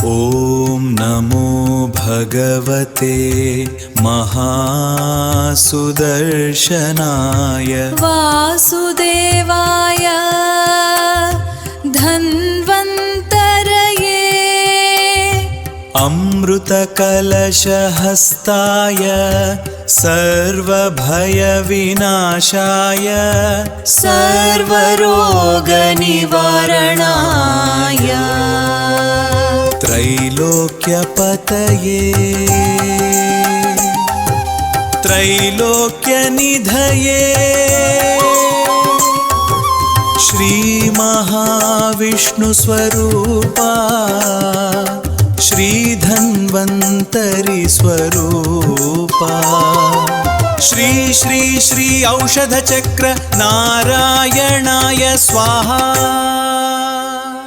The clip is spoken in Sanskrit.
ॐ नमो भगवते महासुदर्शनाय वासुदेवाय धन्वन्तरये अमृतकलशहस्ताय सर्वभयविनाशाय सर्वरोगनिवारणाय त्रैलोक्यपतये त्रैलोक्यनिधये श्रीमहाविष्णुस्वरूपा श्रीधन्वन्तरि स्वरूपा श्री श्री श्री औषधचक्र नारायणाय स्वाहा।